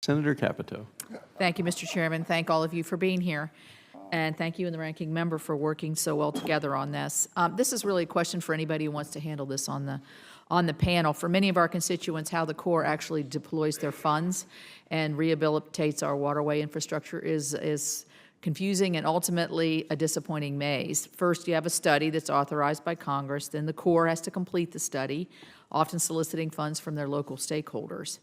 Senator Capito. Thank you, Mr. Chairman. Thank all of you for being here. And thank you and the ranking member for working so well together on this. This is really a question for anybody who wants to handle this on the panel. For many of our constituents, how the Corps actually deploys their funds and rehabilitates our waterway infrastructure is confusing and ultimately a disappointing maze. First, you have a study that's authorized by Congress. Then the Corps has to complete the study, often soliciting funds from their local stakeholders.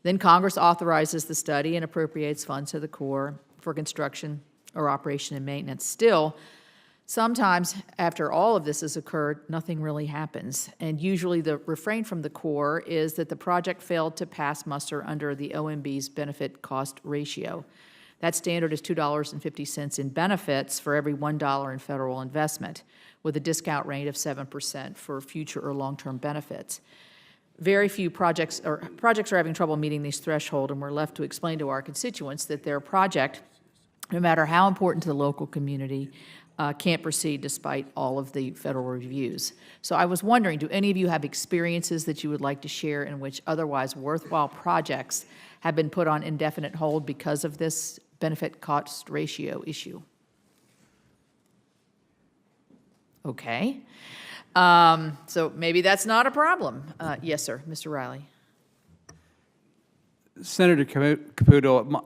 Then Congress authorizes the study and appropriates funds to the Corps for construction or operation and maintenance. Still, sometimes after all of this has occurred, nothing really happens. And usually the refrain from the Corps is that the project failed to pass muster under the OMB's benefit cost ratio. That standard is $2.50 in benefits for every $1 in federal investment, with a discount rate of 7% for future or long-term benefits. Very few projects are having trouble meeting these thresholds, and we're left to explain to our constituents that their project, no matter how important to the local community, can't proceed despite all of the federal reviews. So I was wondering, do any of you have experiences that you would like to share in which otherwise worthwhile projects have been put on indefinite hold because of this benefit cost ratio issue? Okay. So maybe that's not a problem. Yes, sir. Mr. Riley. Senator Capito,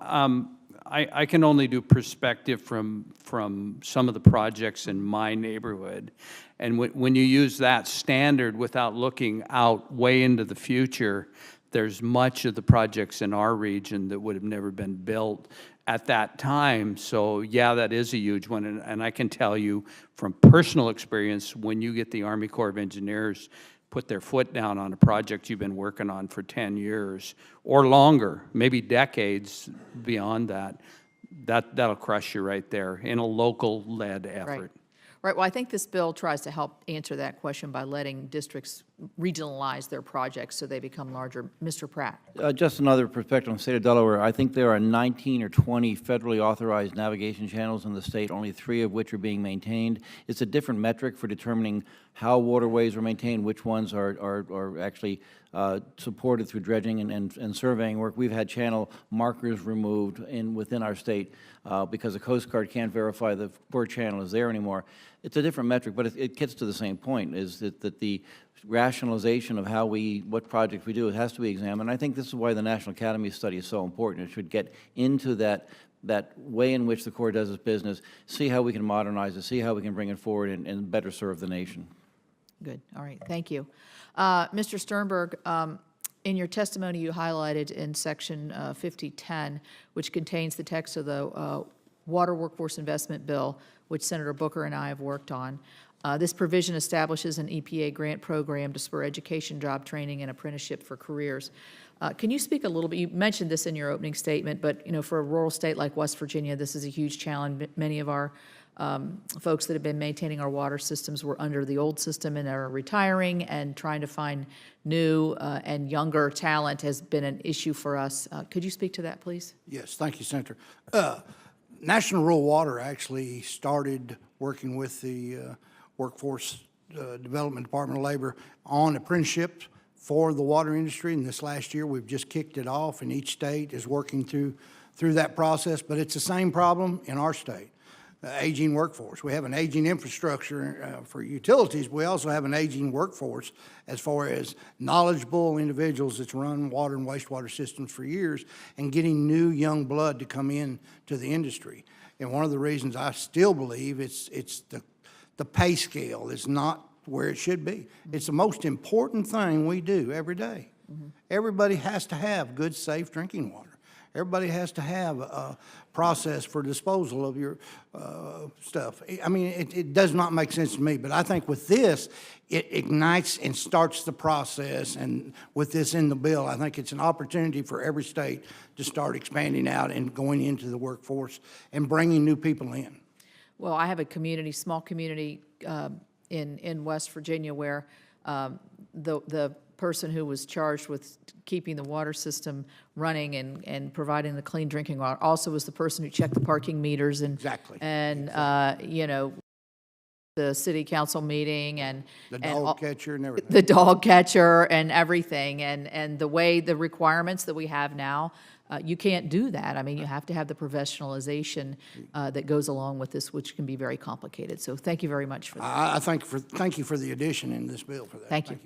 I can only do perspective from some of the projects in my neighborhood. And when you use that standard without looking out way into the future, there's much of the projects in our region that would have never been built at that time. So yeah, that is a huge one. And I can tell you from personal experience, when you get the Army Corps of Engineers put their foot down on a project you've been working on for 10 years or longer, maybe decades beyond that, that'll crush you right there in a local-led effort. Right. Right. Well, I think this bill tries to help answer that question by letting districts regionalize their projects so they become larger. Mr. Pratt. Just another perspective on the state of Delaware. I think there are 19 or 20 federally authorized navigation channels in the state, only 3 of which are being maintained. It's a different metric for determining how waterways are maintained, which ones are actually supported through dredging and surveying work. We've had channel markers removed within our state because the Coast Guard can't verify the poor channel is there anymore. It's a different metric, but it gets to the same point, is that the rationalization of what projects we do, it has to be examined. I think this is why the National Academy study is so important. It should get into that way in which the Corps does its business, see how we can modernize it, see how we can bring it forward and better serve the nation. Good. All right. Thank you. Mr. Sternberg, in your testimony you highlighted in section 5010, which contains the text of the Water Workforce Investment Bill, which Senator Booker and I have worked on. This provision establishes an EPA grant program to spur education, job training, and apprenticeship for careers. Can you speak a little bit? You mentioned this in your opening statement, but for a rural state like West Virginia, this is a huge challenge. Many of our folks that have been maintaining our water systems were under the old system and are retiring, and trying to find new and younger talent has been an issue for us. Could you speak to that, please? Yes, thank you, Senator. National Rural Water actually started working with the Workforce Development Department of Labor on apprenticeships for the water industry, and this last year we've just kicked it off, and each state is working through that process, but it's the same problem in our state. Aging workforce. We have an aging infrastructure for utilities. We also have an aging workforce as far as knowledgeable individuals that's run water and wastewater systems for years, and getting new young blood to come in to the industry. And one of the reasons I still believe it's the pay scale is not where it should be. It's the most important thing we do every day. Everybody has to have good, safe drinking water. Everybody has to have a process for disposal of your stuff. I mean, it does not make sense to me, but I think with this, it ignites and starts the process, and with this in the bill, I think it's an opportunity for every state to start expanding out and going into the workforce and bringing new people in. Well, I have a small community in West Virginia where the person who was charged with keeping the water system running and providing the clean drinking water also was the person who checked the parking meters and Exactly. the city council meeting and The dog catcher and everything. the dog catcher and everything, and the way the requirements that we have now You can't do that. I mean, you have to have the professionalization that goes along with this, which can be very complicated. So thank you very much for that. Thank you for the addition in this bill for that. Thank you.